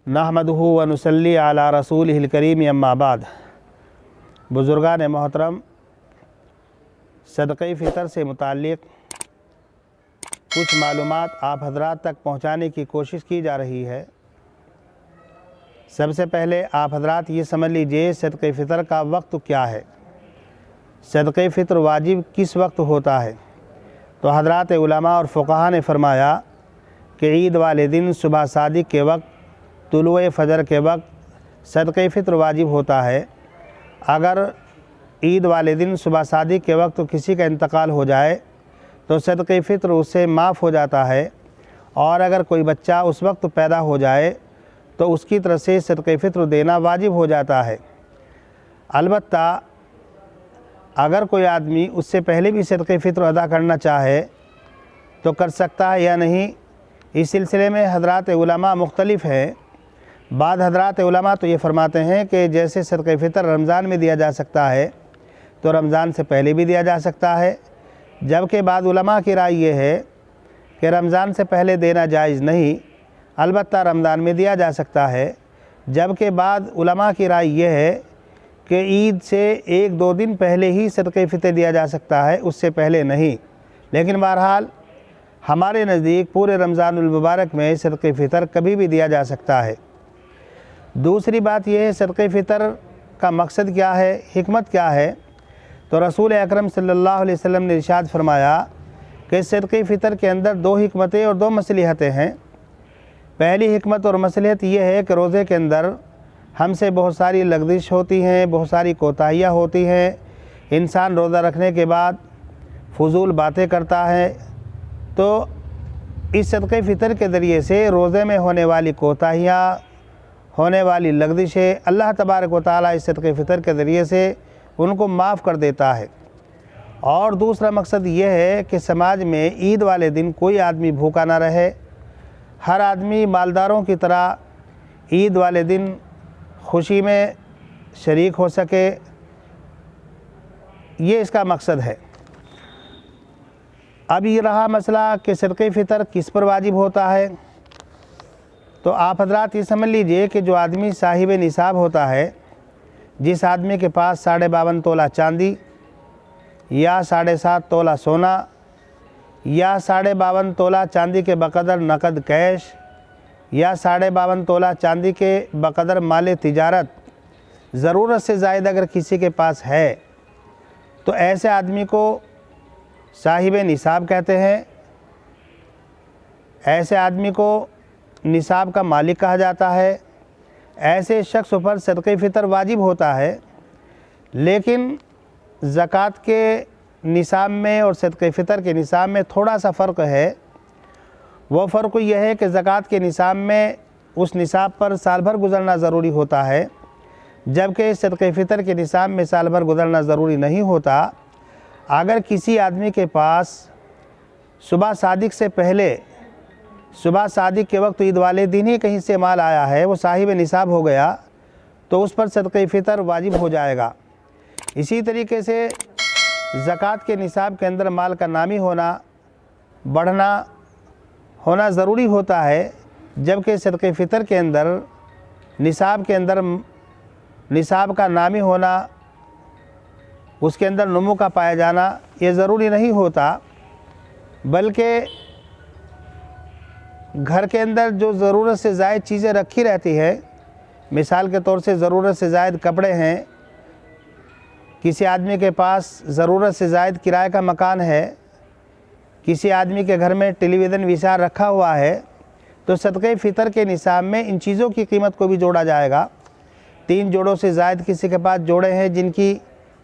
नहमदुहु व नुसल्ली अला रसूलिहिल करीम अम्मा बाद। बुज़ुर्गान मोहतरम, सदक़े फ़ितर से मुताल्लिक़ कुछ मालूमात आप हज़रात तक पहुँचाने की कोशिश की जा रही है। सबसे पहले आप हज़रात ये समझ लीजिए सदक़े फ़ितर का वक्त क्या है, सदक़े फ़ितर वाजिब किस वक्त होता है। तो हज़रात उलमा और फ़ुक़हा ने फ़रमाया कि ईद वाले दिन सुबह सादिक के वक्त, तुलुए फ़जर के वक्त सदक़े फ़ितर वाजिब होता है। अगर ईद वाले दिन सुबह सादिक के वक्त किसी का इंतकाल हो जाए तो सदक़े फ़ितर उससे माफ़ हो जाता है, और अगर कोई बच्चा उस वक्त पैदा हो जाए तो उसकी तरफ से सदक़े फ़ितर देना वाजिब हो जाता है। अलबत्ता अगर कोई आदमी उससे पहले भी सदक़े फ़ितर अदा करना चाहे तो कर सकता है या नहीं, इस सिलसिले में हज़रात उलमा मुख्तलिफ़ हैं। बाद हज़रात उलमा तो ये फ़रमाते हैं कि जैसे सदक़े फ़ितर रमज़ान में दिया जा सकता है तो रमज़ान से पहले भी दिया जा सकता है, जबकि बाद उलमा की राय ये है कि रमज़ान से पहले देना जायज़ नहीं, अलबत्ता रमज़ान में दिया जा सकता है। जबकि बाद उलमा की राय ये है कि ईद से 1-2 दिन पहले ही सदक़े फ़ितर दिया जा सकता है, उससे पहले नहीं। लेकिन बहरहाल हमारे नज़दीक पूरे रमज़ानुल मुबारक में सदक़े फ़ितर कभी भी दिया जा सकता है। दूसरी बात यह है सदक़े फ़ितर का मकसद क्या है, हिकमत क्या है। तो रसूल अकरम सल्लल्लाहु अलैहि वसल्लम ने इरशाद फरमाया कि सदक़े फ़ितर के अंदर 2 हिकमतें और 2 मसलहतें हैं। पहली हिकमत और मसलहत ये है कि रोज़े के अंदर हमसे बहुत सारी लगदिश होती हैं, बहुत सारी कोताहियाँ होती हैं। इंसान रोज़ा रखने के बाद फ़ुज़ूल बातें करता है, तो इस सदक़े फ़ितर के ज़रिए से रोज़े में होने वाली कोताहियाँ, होने वाली लगदिशें अल्लाह तबारक व तआला इस सदक़े फ़ितर के ज़रिए से उनको माफ़ कर देता है। और दूसरा मकसद ये है कि समाज में ईद वाले दिन कोई आदमी भूखा ना रहे, हर आदमी मालदारों की तरह ईद वाले दिन खुशी में शरीक हो सके, ये इसका मकसद है। अब ये रहा मसला कि सदक़े फ़ितर किस पर वाजिब होता है। तो आप हज़रात ये समझ लीजिए कि जो आदमी साहिब निसाब होता है, जिस आदमी के पास 52.5 तोला चांदी या 7.5 तोला सोना या 52.5 तोला चांदी के बकदर नकद कैश या 52.5 तोला चांदी के बकदर माल तिजारत ज़रूरत से ज़ायद अगर किसी के पास है तो ऐसे आदमी को साहिब निसाब कहते हैं। ऐसे आदमी को निसाब का मालिक कहा जाता है। ऐसे शख्स पर सदक़े फ़ितर वाजिब होता है। लेकिन ज़कात के निसाब में और सदक़े फ़ितर के निसाब में थोड़ा सा फ़र्क है। वो फ़र्क यह है कि ज़कात के निसाब में उस निसाब पर साल भर गुज़रना ज़रूरी होता है, जबकि सदक़े फ़ितर के निसाब में साल भर गुज़रना ज़रूरी नहीं होता। अगर किसी आदमी के पास सुबह सादिक से पहले, सुबह सादिक के वक्त ईद वाले दिन ही कहीं से माल आया है, वो साहिब निसाब हो गया, तो उस पर सदक़े फ़ितर वाजिब हो जाएगा। इसी तरीके से ज़कात के निसाब के अंदर माल का नामी होना, बढ़ना होना ज़रूरी होता है, जबकि सदक़े फ़ितर के अंदर निसाब के अंदर निसाब का नामी होना, उसके अंदर नमू का पाया जाना ये ज़रूरी नहीं होता। बल्कि घर के अंदर जो ज़रूरत से ज़ायद चीज़ें रखी रहती है, मिसाल के तौर से ज़रूरत से ज़ायद कपड़े हैं, किसी आदमी के पास ज़रूरत से ज़ायद किराए का मकान है, किसी आदमी के घर में टेलीविज़न विशार रखा हुआ है, तो सदक़े फ़ितर के निसाब में इन चीज़ों की कीमत को भी जोड़ा जाएगा। 3 जोड़ों से ज़ायद किसी के पास जोड़े हैं जिनकी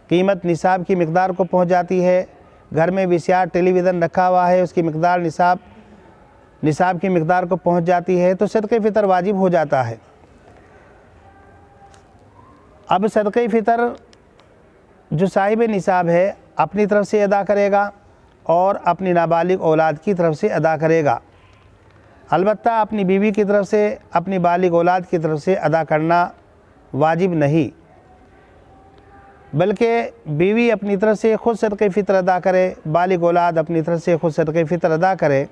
कीमत निसाब की मिक़दार को पहुंच जाती है, घर में विशार टेलीविज़न रखा हुआ है, उसकी मिक़दार निसाब की मिक़दार को पहुंच जाती है, तो सदक़े फ़ितर वाजिब हो जाता है। अब सदक़े फ़ितर जो साहिब निसाब है अपनी तरफ से अदा करेगा और अपनी नाबालिग औलाद की तरफ से अदा करेगा। अलबत्ता अपनी बीवी की तरफ से, अपनी बालिग औलाद की तरफ से अदा करना वाजिब नहीं, बल्कि बीवी अपनी तरफ से ख़ुद सदक़े फ़ितर अदा करे, बालिग औलाद अपनी तरफ से ख़ुद सदक़े फ़ितर अदा करे।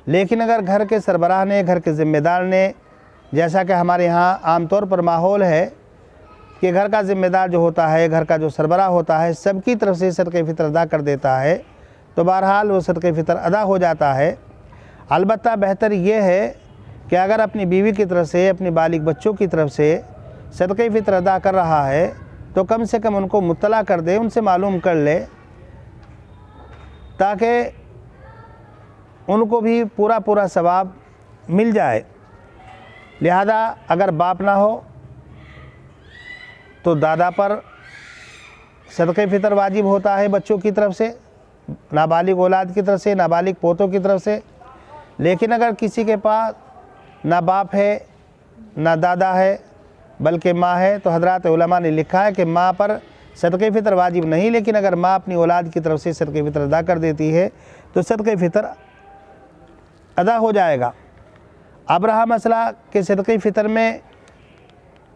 लेकिन अगर घर के सरबराह ने, घर के ज़िम्मेदार ने जैसा कि हमारे यहाँ आमतौर पर माहौल है कि घर का ज़िम्मेदार जो होता है, घर का जो सरबराह होता है, सबकी तरफ से सदक़े फ़ितर अदा कर देता है, तो बहरहाल वो सदक़े फ़ितर अदा हो जाता है। अलबत्ता बेहतर ये है कि अगर अपनी बीवी की तरफ से, अपने बालिग बच्चों की तरफ से सदक़े फ़ितर अदा कर रहा है तो कम से कम उनको मुत्तला कर दे, उनसे मालूम कर ले, ताकि उनको भी पूरा पूरा सवाब मिल जाए। लिहाजा अगर बाप ना हो तो दादा पर सदक़े फ़ितर वाजिब होता है बच्चों की तरफ से, नाबालिग औलाद की तरफ से, नाबालिग पोतों की तरफ से। लेकिन अगर किसी के पास ना बाप है ना दादा है बल्कि माँ है, तो हज़रात उलमा ने लिखा है कि माँ पर सदक़े फ़ितर वाजिब नहीं, लेकिन अगर माँ अपनी औलाद की तरफ से सदक़े फ़ितर अदा कर देती है तो सदक़े फ़ितर अदा हो जाएगा। अब रहा मसला कि सदक़े फ़ितर में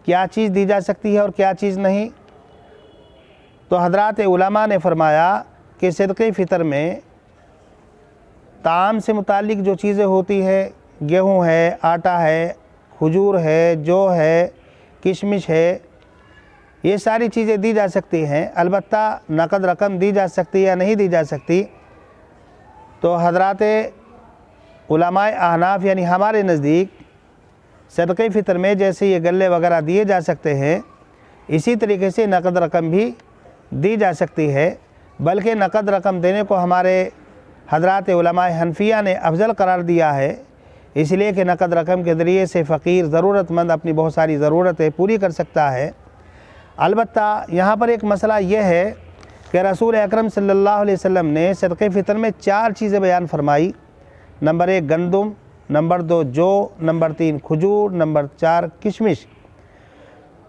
क्या चीज़ दी जा सकती है और क्या चीज़ नहीं, तो हज़रात उलमा ने फरमाया कि सदक़े फ़ितर में ताम से मुतालिक जो चीज़ें होती हैं, गेहूँ है, आटा है, खजूर है, जौ है, किशमिश है, ये सारी चीज़ें दी जा सकती हैं। अलबत्ता नकद रकम दी जा सकती या नहीं दी जा सकती, तो हज़रात उलमाए अहनाफ यानी हमारे नज़दीक सदक़े फ़ितर में जैसे ये गल्ले वगैरह दिए जा सकते हैं, इसी तरीके से नकद रकम भी दी जा सकती है। बल्कि नकद रकम देने को हमारे हज़रात उलमाए हनफिया ने अफजल करार दिया है, इसलिए कि नकद रकम के ज़रिए से फ़कीर ज़रूरतमंद अपनी बहुत सारी ज़रूरतें पूरी कर सकता है। अलबत्ता यहाँ पर एक मसला यह है कि रसूल अकरम सल्लल्लाहु अलैहि वसल्लम ने सदक़े फ़ितर में 4 चीज़ें बयान फरमाई। नंबर 1 गंदुम, नंबर 2 जौ, नंबर 3 खजूर, नंबर 4 किशमिश।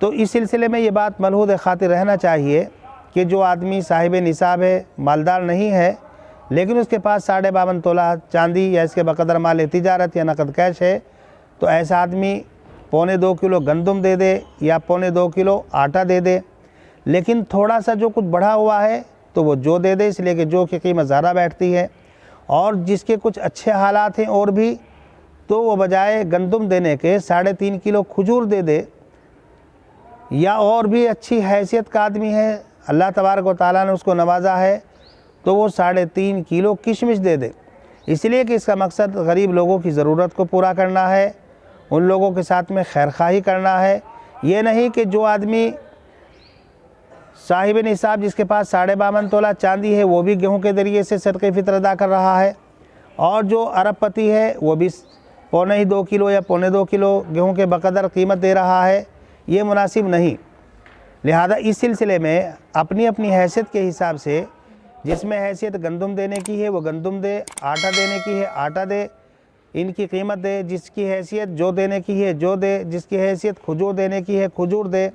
तो इस सिलसिले में ये बात मलहूद खातिर रहना चाहिए कि जो आदमी साहिब निसाब है, मालदार नहीं है, लेकिन उसके पास 52.5 तोला चांदी या इसके बकदर माल तिजारत या नकद कैश है, तो ऐसा आदमी 1.25 किलो गंदुम दे दे या 1.25 किलो आटा दे दे। लेकिन थोड़ा सा जो कुछ बढ़ा हुआ है तो वो जौ दे दे, इसलिए कि जौ की कीमत ज़्यादा बैठती है। और जिसके कुछ अच्छे हालात हैं और भी, तो वो बजाय गंदुम देने के 3.5 किलो खजूर दे दे। या और भी अच्छी हैसियत का आदमी है, अल्लाह तबारक व तआला ने उसको नवाजा है, तो वो 3.5 किलो किशमिश दे दे। इसलिए कि इसका मकसद गरीब लोगों की ज़रूरत को पूरा करना है, उन लोगों के साथ में खैरखाही करना है। ये नहीं कि जो आदमी साहिब निसाब जिसके पास 52.5 तोला चांदी है वो भी गेहूं के ज़रिए से सदक़े फ़ितर अदा कर रहा है, और जो अरबपति है वो भी 1.25 किलो या 1.25 किलो गेहूं के बकदर कीमत दे रहा है, ये मुनासिब नहीं। लिहाजा इस सिलसिले में अपनी अपनी हैसियत के हिसाब से, जिसमें हैसियत गंदुम देने की है वो गंदुम दे, आटा देने की है आटा दे, इनकी कीमत दे। जिसकी हैसियत जौ देने की है जौ दे, जिसकी हैसियत खजूर देने की है खजूर दे,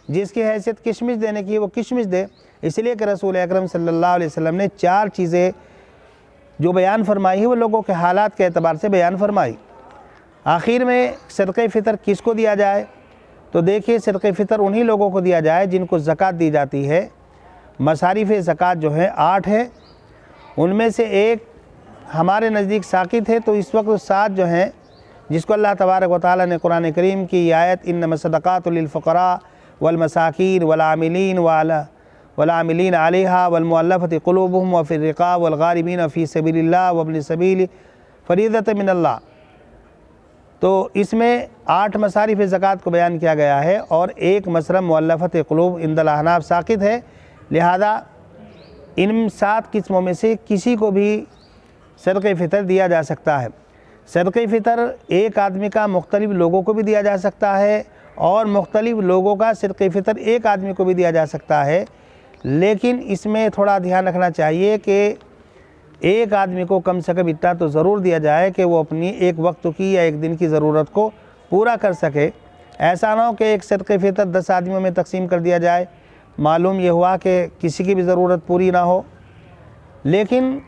जिसकी हैसियत किशमिश देने की है वो किशमिश दे। इसलिए कि रसूल अकरम सल्लल्लाहु अलैहि वसल्लम ने 4 चीज़ें जो बयान फरमाई है वो लोगों के हालात के एतबार से बयान फरमाई। आखिर में सदक़े फ़ितर किसको दिया जाए, तो देखिए सदक़े फ़ितर उन्हीं लोगों को दिया जाए जिनको ज़कात दी जाती है। मसारिफ़ ज़कात जो है 8 है, उनमें से एक हमारे नज़दीक साकित है, तो इस वक्त 7 जो हैं जिसको अल्लाह तबारक व तआला ने कुरान करीम की आयत इन्नमा सदक़ातु लिल फ़ुक़रा वल मसाकीन वल आमिलीन अलैहा वल मुअल्लफ़ति क़ुलूबुहुम व फ़िर रिक़ाब वल गारिमीन फ़ी सबीलिल्लाह व इब्न सबील फ़रीदतन मिनल्लाह। तो इसमें 8 मसारिफ़ ज़कात को बयान किया गया है और एक मसला मुअल्लफ़त क़ुलूब इंदल अहनाफ साकित है। लिहाजा इन 7 किस्मों में से किसी को भी सदक़े फ़ितर दिया जा सकता है। सदक़े फ़ितर एक आदमी का मुख्तलिफ़ लोगों को भी दिया जा सकता है और मुख्तलिफ़ लोगों का सदक़े फ़ितर एक आदमी को भी दिया जा सकता है। लेकिन इसमें थोड़ा ध्यान रखना चाहिए कि एक आदमी को कम से कम इतना तो ज़रूर दिया जाए कि वो अपनी एक वक्त की या एक दिन की ज़रूरत को पूरा कर सके। ऐसा ना हो कि एक सदक़े फ़ितर 10 आदमियों में तकसीम कर दिया जाए, मालूम ये हुआ कि किसी की भी ज़रूरत पूरी ना हो। लेकिन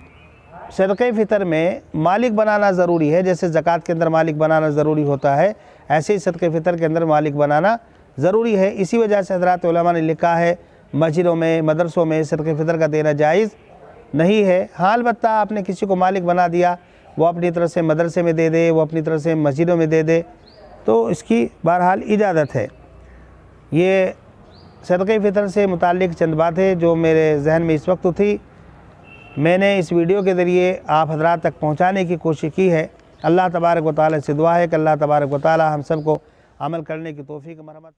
सदक़े फ़ितर में मालिक बनाना ज़रूरी है, जैसे ज़कात के अंदर मालिक बनाना ज़रूरी होता है, ऐसे ही सदक़े फ़ितर के अंदर मालिक बनाना ज़रूरी है। इसी वजह से हज़रात उलमा ने लिखा है मस्जिदों में मदरसों में सदक़े फ़ितर का देना जायज़ नहीं है। हाँ, अलबत्ता आपने किसी को मालिक बना दिया, वो अपनी तरफ से मदरसे में दे दे, वो अपनी तरफ से मस्जिदों में दे दे, तो इसकी बहरहाल इजाज़त है। ये सदक़े फ़ितर से मुताल्लिक़ चंद बातें जो मेरे जहन में इस वक्त थी, मैंने इस वीडियो के ज़रिए आप हज़रात तक पहुँचाने की कोशिश की है। अल्लाह तबारक व तआला से दुआ है कि अल्लाह तबारक व तआला हम सब को अमल करने की तौफ़ीक़ मरहमत